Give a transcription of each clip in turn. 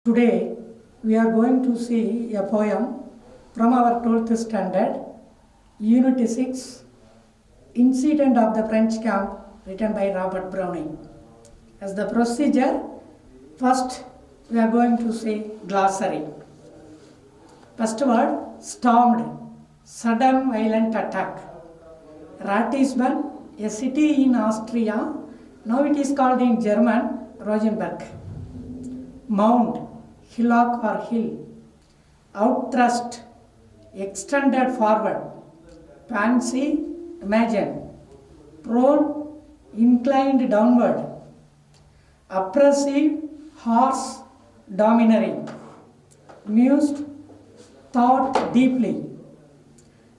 Today we are going to see a poem from our 12th standard, Unit 6, Incident of the French Camp, written by Robert Browning. As the procedure, first we are going to see glossary. First word, stormed, sudden violent attack. Ratisbon, a city in Austria, now it is called in German, Rosenberg. Mound, hillock or hill. Outthrust, extended forward. Fancy, imagine. Prone, inclined downward. Oppressive, harsh, domineering. Mused, thought deeply.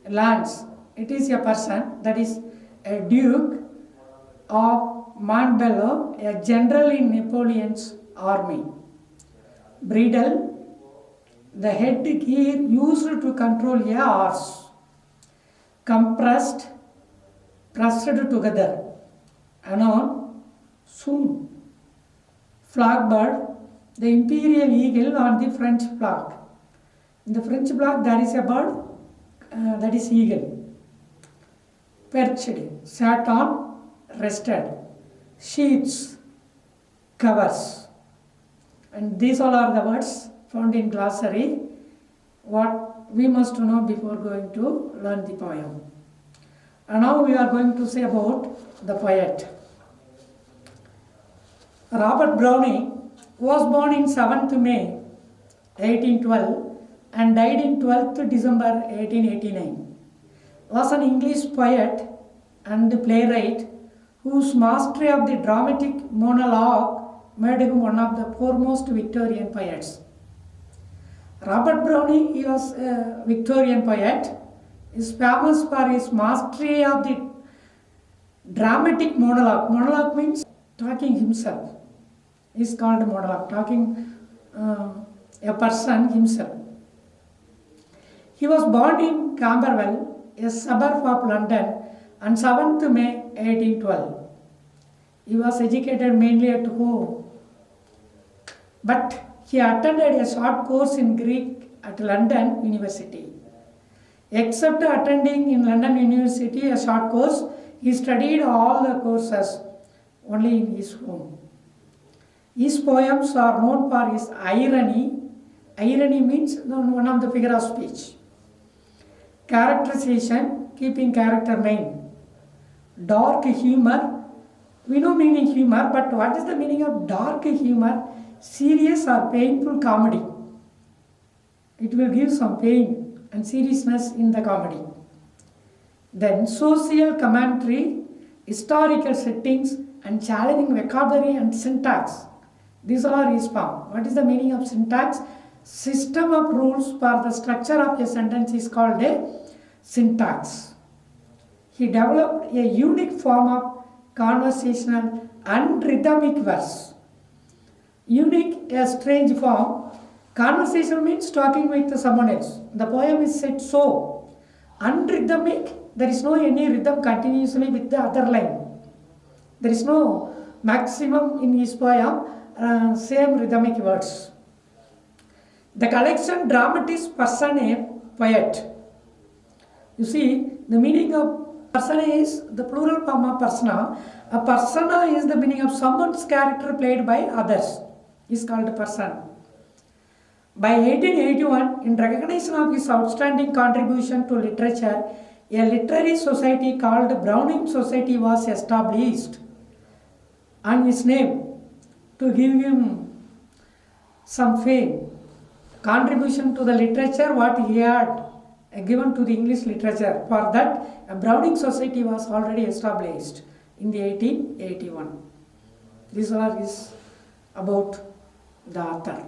Lance, it is a person, that is a duke of Montbello, a general in Napoleon's army. Bridle, the headgear used to control a horse. Compressed, pressed together. Anon, soon. Flagbird, the imperial eagle on the French flag. In the French flag there is a bird, that is eagle. Perched, sat on, rested. Sheets, covers. And these all are the words found in glossary, what we must know before going to learn the poem. And now we are going to say about the poet. Robert Browning was born in 7th May 1812 and died in 12th December 1889. Was an English poet and playwright whose mastery of the dramatic monologue made him one of the foremost Victorian poets. Robert Browning, he was a Victorian poet, is famous for his mastery of the dramatic monologue. Monologue means talking himself. Is called monologue, talking a person himself. He was born in Camberwell, a suburb of London, on 7th May 1812. He was educated mainly at home, but he attended a short course in Greek at London University. Except attending in London University a short course, he studied all the courses only in his home. His poems are known for his irony. Irony means one of the figure of speech. Characterization, keeping character main. Dark humor, we know meaning humor, but what is the meaning of dark humor? Serious or painful comedy. It will give some pain and seriousness in the comedy. Then social commentary, historical settings and challenging vocabulary and syntax. These are his form. What is the meaning of syntax? System of rules for the structure of a sentence is called a syntax. He developed a unique form of conversational and rhythmic verse. Unique, a strange form. Conversation means talking with someone else. The poem is said so. Unrhythmic, there is no any rhythm continuously with the other line. There is no maximum in his poem, same rhythmic words. The collection dramatist persona, poet. You see, the meaning of persona is the plural form of persona. A persona is the meaning of someone's character played by others. Is called a person. By 1881, in recognition of his outstanding contribution to literature, a literary society called Browning Society was established on his name to give him some fame. Contribution to the literature, what he had given to the English literature. For that, a Browning Society was already established in the 1881. These are his about the author.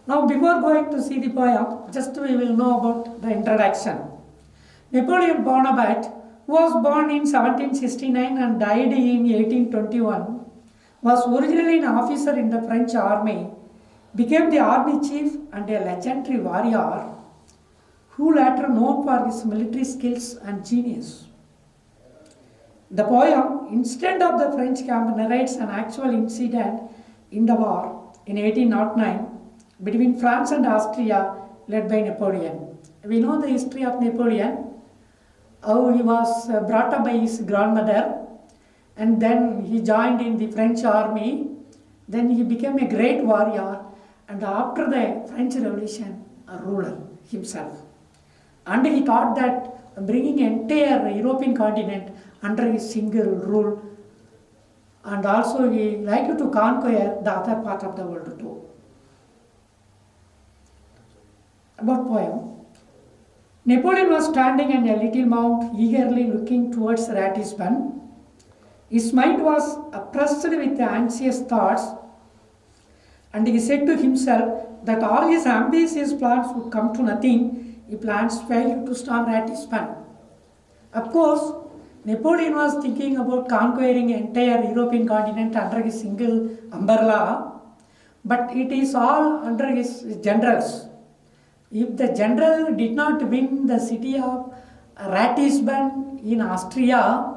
Now before going to see the poem, just we will know about the introduction. Napoleon Bonaparte, who was born in 1769 and died in 1821, was originally an officer in the French army, became the army chief and a legendary warrior who later known for his military skills and genius. The poem, Incident of the French Camp, narrates an actual incident in the war in 1809 between France and Austria led by Napoleon. We know the history of Napoleon, how he was brought up by his grandmother, and then he joined in the French army. Then he became a great warrior, and after the French Revolution, a ruler himself. And he thought that bringing entire European continent under his single rule, and also he liked to conquer the other part of the world too. About poem. Napoleon was standing on a little mount, eagerly looking towards Ratisbon. His mind was oppressed with anxious thoughts, and he said to himself that all his ambitious plans would come to nothing if plans failed to storm Ratisbon. Of course, Napoleon was thinking about conquering the entire European continent under his single umbrella, but it is all under his generals. If the general did not win the city of Ratisbon in Austria,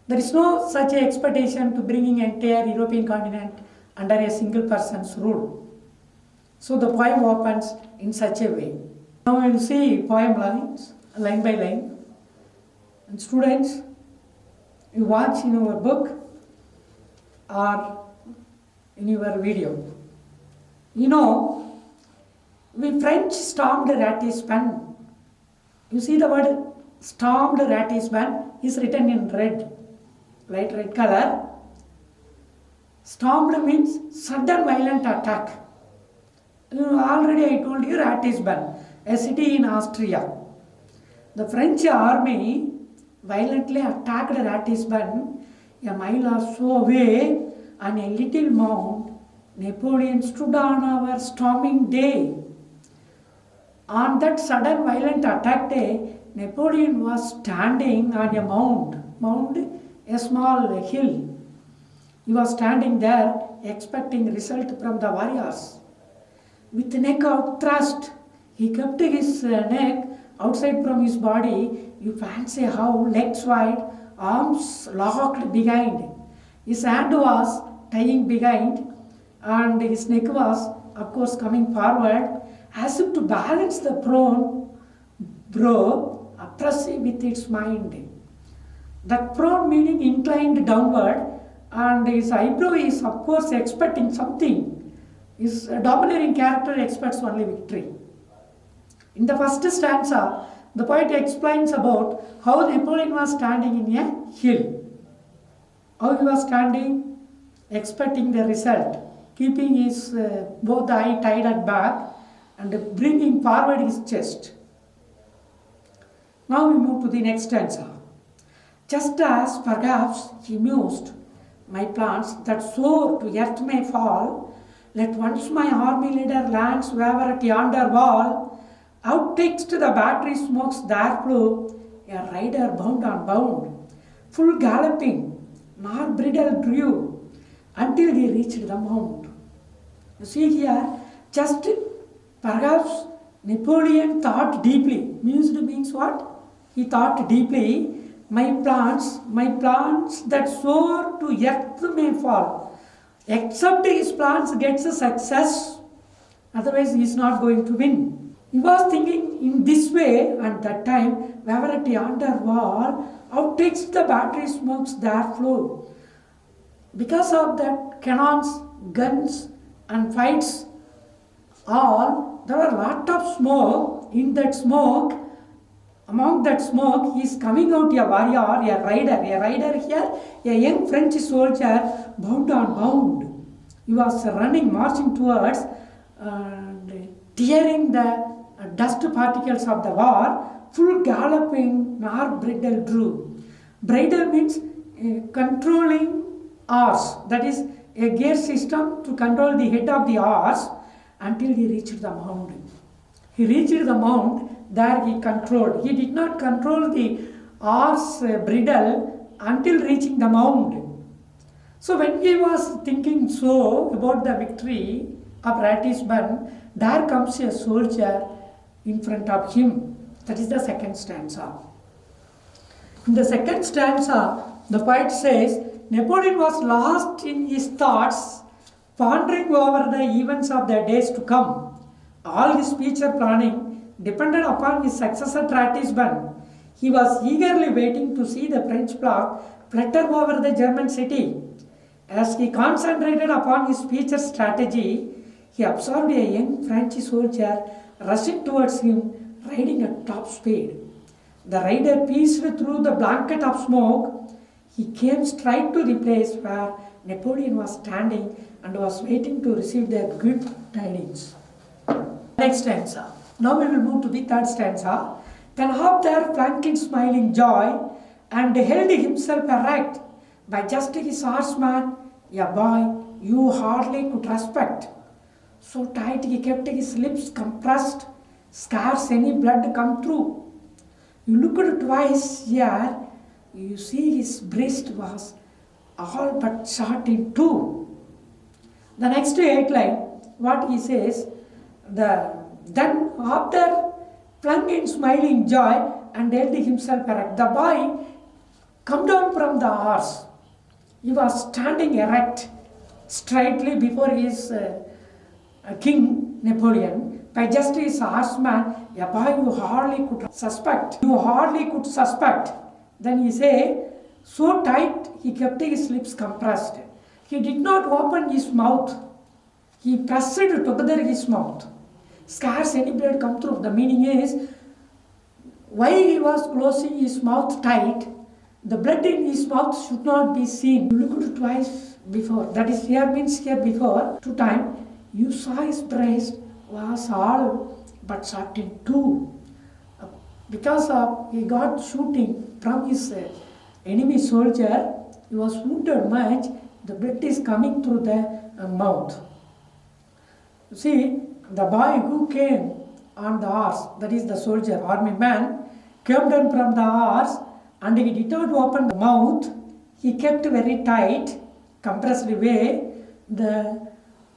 there is no such expectation to bringing entire European continent under a single person's rule. So the poem opens in such a way. Now we will see poem lines, line by line. And students, you watch in your book or in your video. You know, we French stormed Ratisbon. You see the word stormed Ratisbon is written in red, light red color. Stormed means sudden violent attack. Already I told you Ratisbon, a city in Austria. The French army violently attacked Ratisbon, a mile or so away, on a little mount. Napoleon stood on our storming day. On that sudden violent attack day, Napoleon was standing on a mound, a small hill. He was standing there expecting result from the warriors. With neck out thrust, he kept his neck outside from his body. You fancy how legs wide, arms locked behind. His hand was tying behind, and his neck was, of course, coming forward, as if to balance the prone brow, oppressive with its mind. That prone meaning inclined downward, and his eyebrow is, of course, expecting something. His domineering character expects only victory. In the first stanza, the poet explains about how Napoleon was standing in a hill. How he was standing, expecting the result, keeping his both eye tied at back and bringing forward his chest. Now we move to the next stanza. Just as perhaps he mused, my plans that soar to earth may fall, let once my army leader lands waver at yonder wall, outtwixt the battery smokes there flew, a rider bound on bound, full galloping, nor bridle drew, until he reached the mount. You see here, just perhaps Napoleon thought deeply. Mused means what? He thought deeply. My plans that soar to earth may fall. Except his plans gets a success, otherwise he is not going to win. He was thinking in this way, and that time, wherever at yonder wall, outtwixt the battery smokes there flow. Because of that cannons, guns and fights, all, there are a lot of smoke. In that smoke, among that smoke, is coming out a warrior, a rider here, a young French soldier, bound on bound. He was running, marching towards, and tearing the dust particles of the war, full galloping, nor bridle drew. Bridle means controlling horse, that is a gear system to control the head of the horse until he reached the mount. He reached the mount, there he controlled. He did not control the horse bridle until reaching the mount. So when he was thinking so about the victory of Ratisbon, there comes a soldier in front of him. That is the second stanza. In the second stanza, the poet says, Napoleon was lost in his thoughts, Pondering over the events of the days to come, all his future planning depended upon his successor Ratisbon. He was eagerly waiting to see the French flag flutter over the German city. As he concentrated upon his future strategy, he observed a young French soldier rushing towards him, riding at top speed. The rider pierced through the blanket of smoke. He came straight to the place where Napoleon was standing and was waiting to receive the good tidings. Next stanza. Now we will move to the third stanza. Then up there flanked in smiling joy, and held himself erect by just his horseman, a boy you hardly could respect. So tight he kept his lips compressed, scarce any blood come through. You looked twice here, you see his breast was all but shot in two. The next 8 line, what he says, then after flung in smiling joy and held himself erect. The boy come down from the horse. He was standing erect, straightly before his King Napoleon, by just his horseman, a boy you hardly could suspect. Then he say, so tight he kept his lips compressed. He did not open his mouth. He pressed together his mouth. Scarce any blood come through. The meaning is, while he was closing his mouth tight, the blood in his mouth should not be seen. You looked twice before. That is, here means here before. 2 times. You saw his breast was all but shot in two. Because of he got shooting from his enemy soldier, he was wounded much. The blood is coming through the mouth. You see, the boy who came on the horse, that is the soldier, army man, came down from the horse and he did not open the mouth. He kept very tight, compressed way. The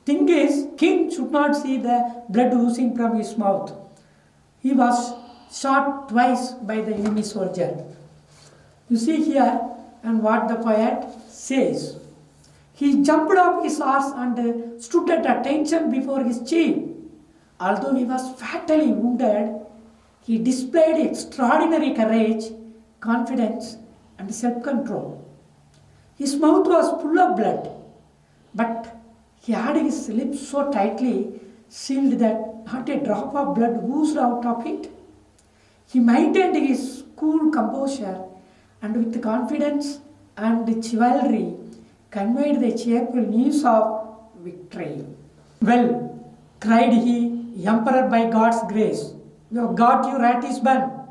thing is, king should not see the blood oozing from his mouth. He was shot twice by the enemy soldier. You see here, and what the poet says. He jumped off his horse and stood at attention before his chief. Although he was fatally wounded, he displayed extraordinary courage, confidence, and self-control. His mouth was full of blood, but he had his lips so tightly sealed that not a drop of blood oozed out of it. He maintained his cool composure and with confidence and chivalry conveyed the cheerful news of victory. Well, cried he, Emperor, by God's grace, you have got your Ratisbon,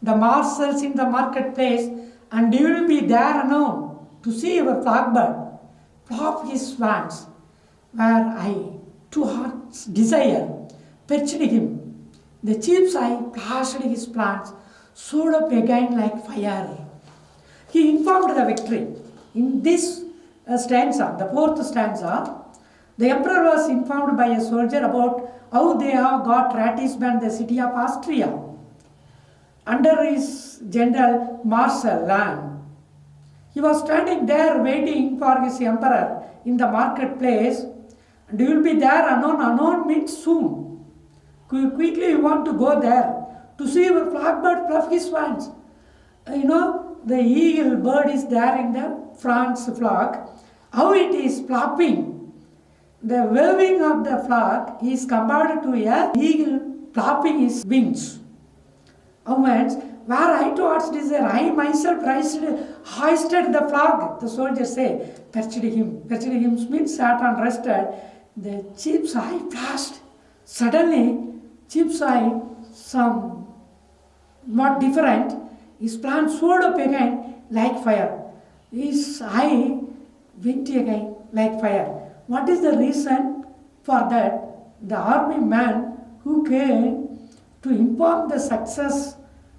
the marshals in the marketplace, and you will be there anon to see your flagbird flop his swans, where I, to heart's desire, perched him. The chief's eye flashed his plans, soared up again like fire. He informed the victory. In this stanza, the 4th stanza, the emperor was informed by a soldier about how they have got Ratisbon, the city of Austria, under his general Marshal Lannes. He was standing there waiting for his emperor in the marketplace, and you will be there anon. Anon means soon. Quickly you want to go there to see your flagbird fluff his wings. You know, the eagle bird is there in the France flag. How it is flapping. The waving of the flag is compared to a eagle flapping his wings. Means, where I towards desire, I myself hoisted the flag, the soldiers say, perched him. Perched him means sat and rested. The chief's eye flashed. Suddenly, chief's eye, somewhat different, his plan soared up again like fire. His eye went again like fire. What is the reason for that? The army man who came to inform the success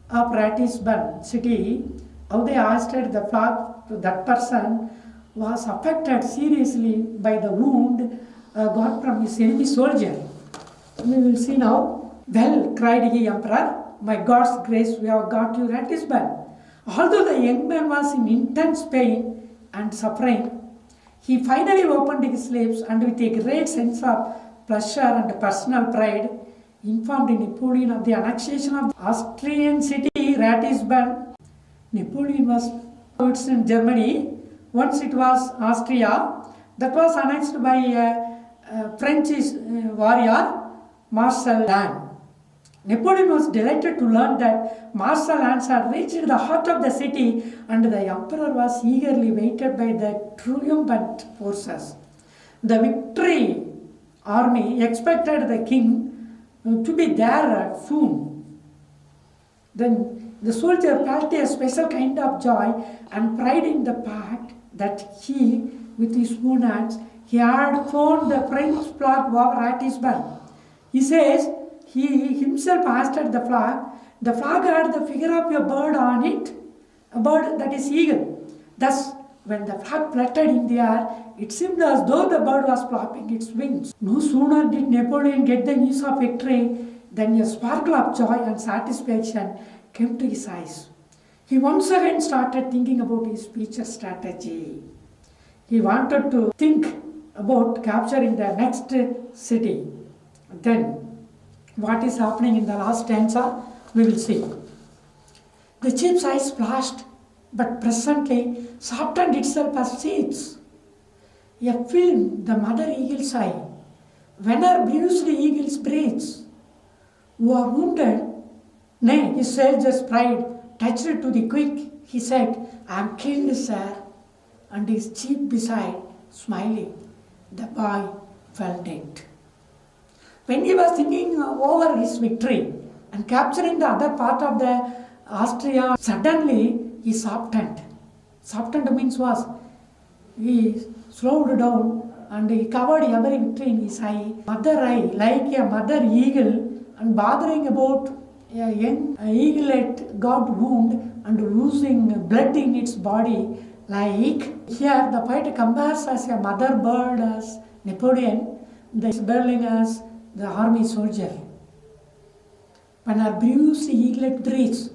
of Ratisbon city, how they hoisted the flag to that person, was affected seriously by the wound got from his enemy soldier. We will see now. Well, cried he, Emperor, by God's grace we have got you Ratisbon. Although the young man was in intense pain and suffering, He finally opened his lips and with a great sense of pleasure and personal pride informed Napoleon of the annexation of the Austrian city Ratisbon. Napoleon was it's in Germany. Once it was Austria, that was annexed by a French warrior, Marshal Lannes. Napoleon was delighted to learn that Marshal Lannes had reached the heart of the city and the emperor was eagerly waited by the triumphant forces. The victory army expected the king to be there soon. Then the soldier felt a special kind of joy and pride in the fact that he, with his own hands, he had flown the French flag over Ratisbon. He says he himself hoisted the flag. The flag had the figure of a bird on it, a bird that is eagle. Thus, when the flag fluttered in the air, it seemed as though the bird was flapping its wings. No sooner did Napoleon get the news of victory than a sparkle of joy and satisfaction came to his eyes. He once again started thinking about his future strategy. He wanted to think about capturing the next city. Then, what is happening in the last stanza, we will see. The chief's eyes flashed, but presently softened itself as seeds. A film, the mother eagle's eye, when her bruised eagle's breathes, who are wounded. Nay, his soldier's pride touched to the quick. He said, I am killed, sir. And his chief beside, smiling, the boy fell dead. When he was thinking over his victory and capturing the other part of the Austria, suddenly he softened. Softened means was, he slowed down and he covered every victory in his eye. Mother eye, like a mother eagle, and bothering about a young eaglet got wound and losing blood in its body. Like here the poet compares as a mother bird as Napoleon, the birling as the army soldier. When her bruised eaglet breathes,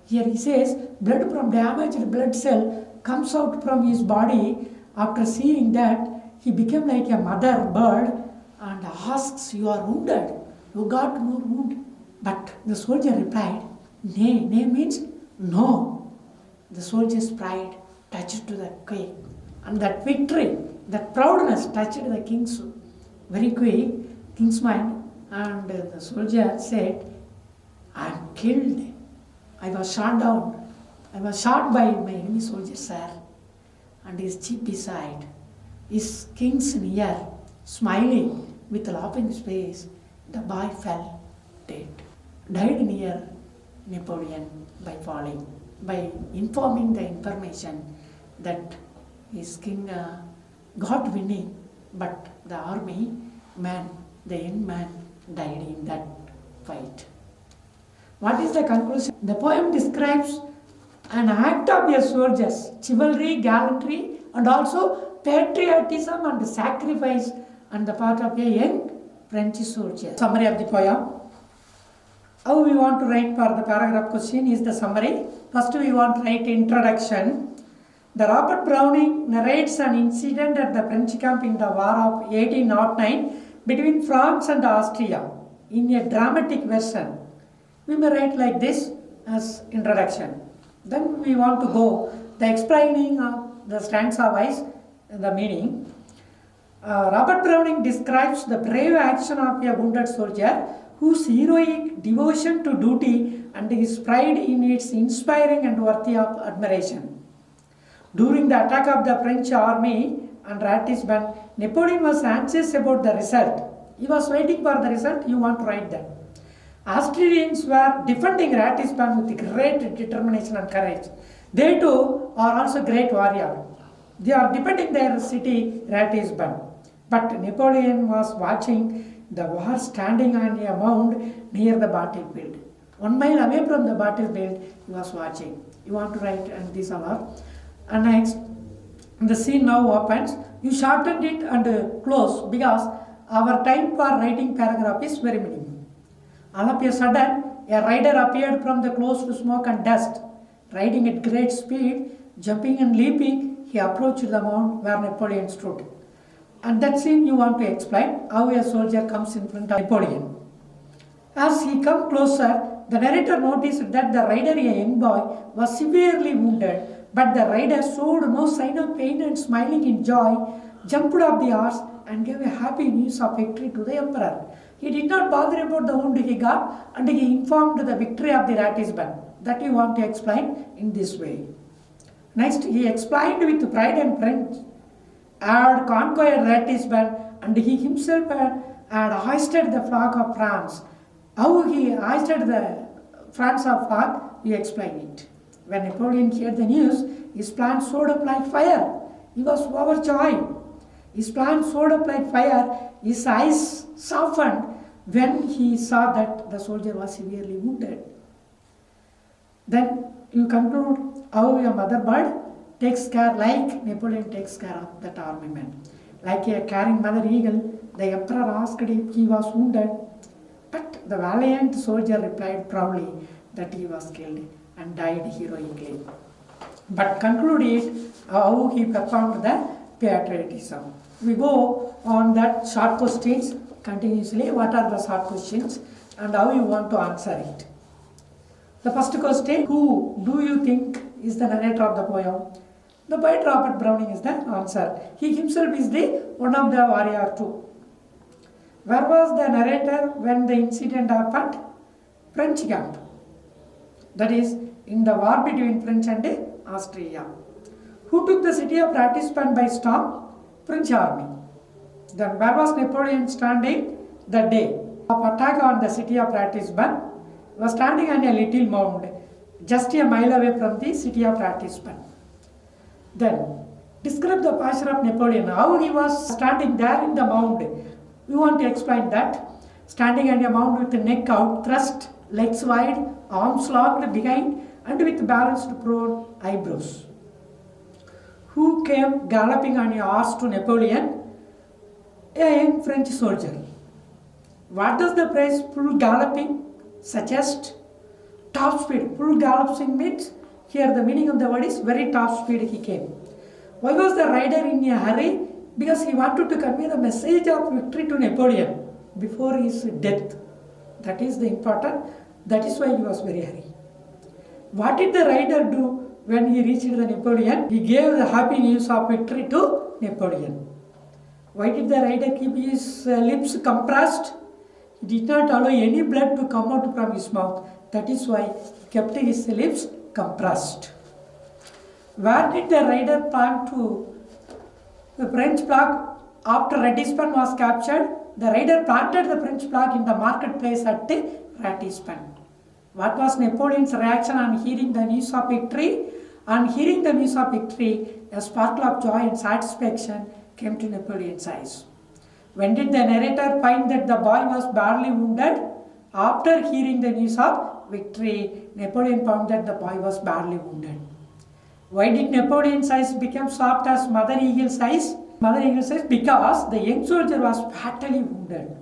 here he says blood from damaged blood cell comes out from his body. After seeing that, he became like a mother bird and asks, you are wounded, you got no wound. But the soldier replied, nay, nay means no. The soldier's pride touched to the quick. And that victory, that proudness touched the king's very quick, king's mind. And the soldier said, I am killed. I was shot down. I was shot by my enemy soldier, sir. And his chief beside, his king's near, smiling with a laughing face, the boy fell dead. Died near Napoleon by falling, by informing the information that his king got winning, but the army man, the young man, died in that fight. What is the conclusion? The poem describes an act of a soldier's chivalry, gallantry, and also patriotism and sacrifice on the part of a young French soldier. Summary of the poem. How we want to write for the paragraph question is the summary. First we want to write introduction. The Robert Browning narrates an incident at the French camp in the War of 1809 between France and Austria in a dramatic version. We may write like this as introduction. Then we want to go the explaining of the stanza wise the meaning. Robert Browning describes the brave action of a wounded soldier whose heroic devotion to duty and his pride in its inspiring and worthy of admiration. During the attack of the French army on Ratisbon, Napoleon was anxious about the result. He was waiting for the result, you want to write that. Austrians were defending Ratisbon with great determination and courage. They too are also great warriors. They are defending their city Ratisbon. But Napoleon was watching the war standing on a mound near the battlefield. 1 mile away from the battlefield, he was watching. You want to write and these are. And next, the scene now opens. You shortened it and close because our time for writing paragraph is very minimal. All of a sudden, a rider appeared from the closed smoke and dust, riding at great speed, jumping and leaping he approached the mount where Napoleon stood. And that scene you want to explain how a soldier comes in front of Napoleon. As he came closer, the narrator noticed that the rider, a young boy, was severely wounded, but the rider showed no sign of pain and smiling in joy, jumped off the horse and gave a happy news of victory to the emperor. He did not bother about the wound he got and he informed the victory of the Ratisbon. That you want to explain in this way. Next, he explained with pride and French had conquered Ratisbon and he himself had hoisted the flag of France. How he hoisted the France flag, he explained it. When Napoleon heard the news, his plan soared up like fire. He was overjoyed. His plan soared up like fire. His eyes softened when he saw that the soldier was severely wounded. Then you conclude how your mother bird takes care, like Napoleon takes care of that armament. Like a caring mother eagle, the emperor asked if he was wounded, but the valiant soldier replied proudly that he was killed and died heroically. But concluded how he performed the patriotism. We go on that short questions continuously. What are the short questions and how you want to answer it? The first question, who do you think is the narrator of the poem? The poet Robert Browning is the answer. He himself is the one of the warrior too. Where was the narrator when the incident happened? French camp. That is, in the war between French and Austria. Who took the city of Ratisbon by storm? French army. Then where was Napoleon standing the day of attack on the city of Ratisbon? He was standing on a little mound, just a mile away from the city of Ratisbon. Then, describe the posture of Napoleon, how he was standing there in the mound. We want to explain that. Standing on a mound with the neck out, thrust, legs wide, arms locked behind, and with balanced prone eyebrows. Who came galloping on a horse to Napoleon? A young French soldier. What does the phrase full galloping suggest? Top speed. Full galloping means, here the meaning of the word is very top speed he came. Why was the rider in a hurry? Because he wanted to convey the message of victory to Napoleon before his death. That is the important. That is why he was very hurry. What did the rider do when he reached the Napoleon? He gave the happy news of victory to Napoleon. Why did the rider keep his lips compressed? He did not allow any blood to come out from his mouth. That is why he kept his lips compressed. Where did the rider plant to the French flag after Ratisbon was captured? The rider planted the French flag in the marketplace at Ratisbon. What was Napoleon's reaction on hearing the news of victory? On hearing the news of victory, a sparkle of joy and satisfaction came to Napoleon's eyes. When did the narrator find that the boy was badly wounded? After hearing the news of victory, Napoleon found that the boy was badly wounded. Why did Napoleon's eyes become soft as Mother Eagle's eyes? Mother Eagle's eyes, because the young soldier was fatally wounded.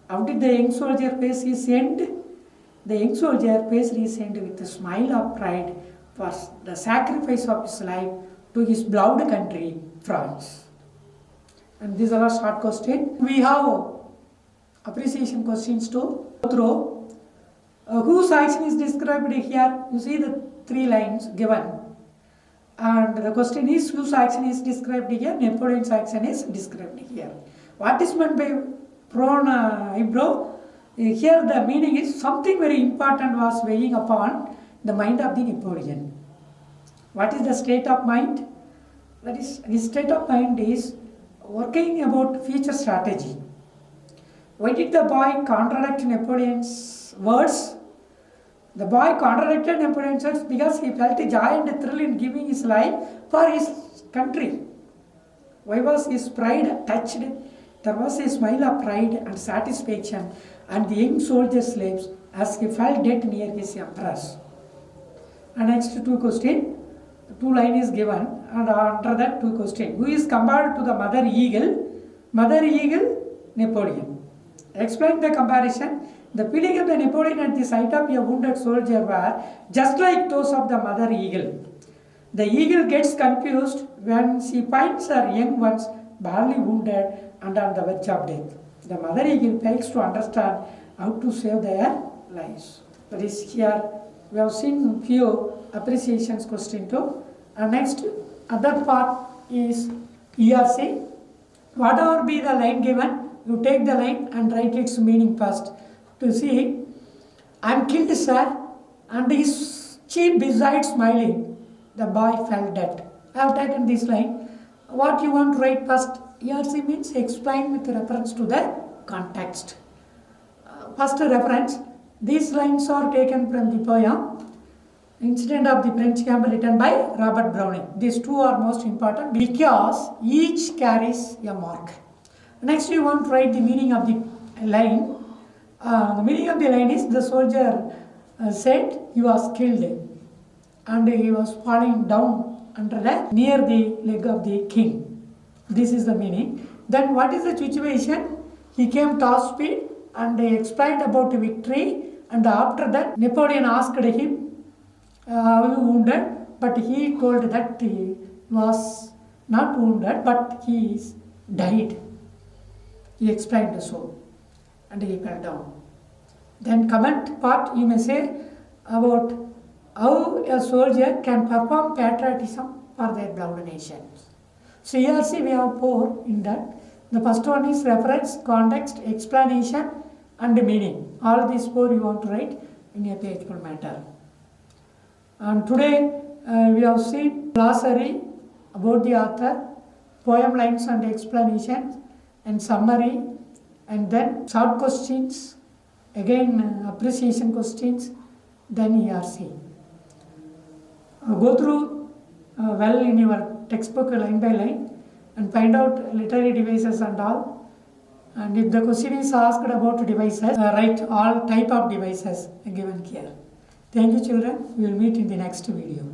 How did the young soldier face his end? The young soldier faced his end with a smile of pride for the sacrifice of his life to his beloved country, France. And these are our short questions. We have appreciation questions to go through. Whose action is described here? You see the 3 lines given. And the question is, whose action is described here? Napoleon's action is described here. What is meant by prone eyebrow? Here the meaning is something very important was weighing upon the mind of the Napoleon. What is the state of mind? That is, his state of mind is working about future strategy. Why did the boy contradict Napoleon's words? The boy contradicted Napoleon's words because he felt a joy and a thrill in giving his life for his country. Why was his pride touched? There was a smile of pride and satisfaction on the young soldier's lips as he fell dead near his empress. And next 2 questions. 2 lines is given, and after that 2 questions. Who is compared to the mother eagle? Mother eagle, Napoleon. Explain the comparison. The feeling of the Napoleon at the sight of a wounded soldier were just like those of the mother eagle. The eagle gets confused when she finds her young ones badly wounded and on the verge of death. The mother eagle fails to understand how to save their lives. That is here we have seen few appreciations question too. And next other part is ERC. Whatever be the line given, you take the line and write its meaning first. To see, I am killed, sir, and his cheek beside smiling, the boy fell dead. I have taken this line. What you want to write first? ERC means explain with reference to the context. First reference, these lines are taken from the poem Incident of the French Camp written by Robert Browning. These two are most important because each carries a mark. Next you want to write the meaning of the line. The meaning of the line is the soldier said he was killed and he was falling down near the leg of the king. This is the meaning. Then what is the situation? He came top speed and he explained about victory, and after that Napoleon asked him, wounded, but he told that he was not wounded but he died. He explained so and he fell down. Then comment part you may say about how a soldier can perform patriotism for their beloved nation. So here see we have four in that. The first one is reference, context, explanation and meaning. All these four you want to write in a pageful matter. And today we have seen glossary about the author, poem lines and explanations, and summary, and then short questions, again appreciation questions, then ERC. Go through well in your textbook line by line and find out literary devices and all. And if the question is asked about devices, write all type of devices given here. Thank you children. We will meet in the next video.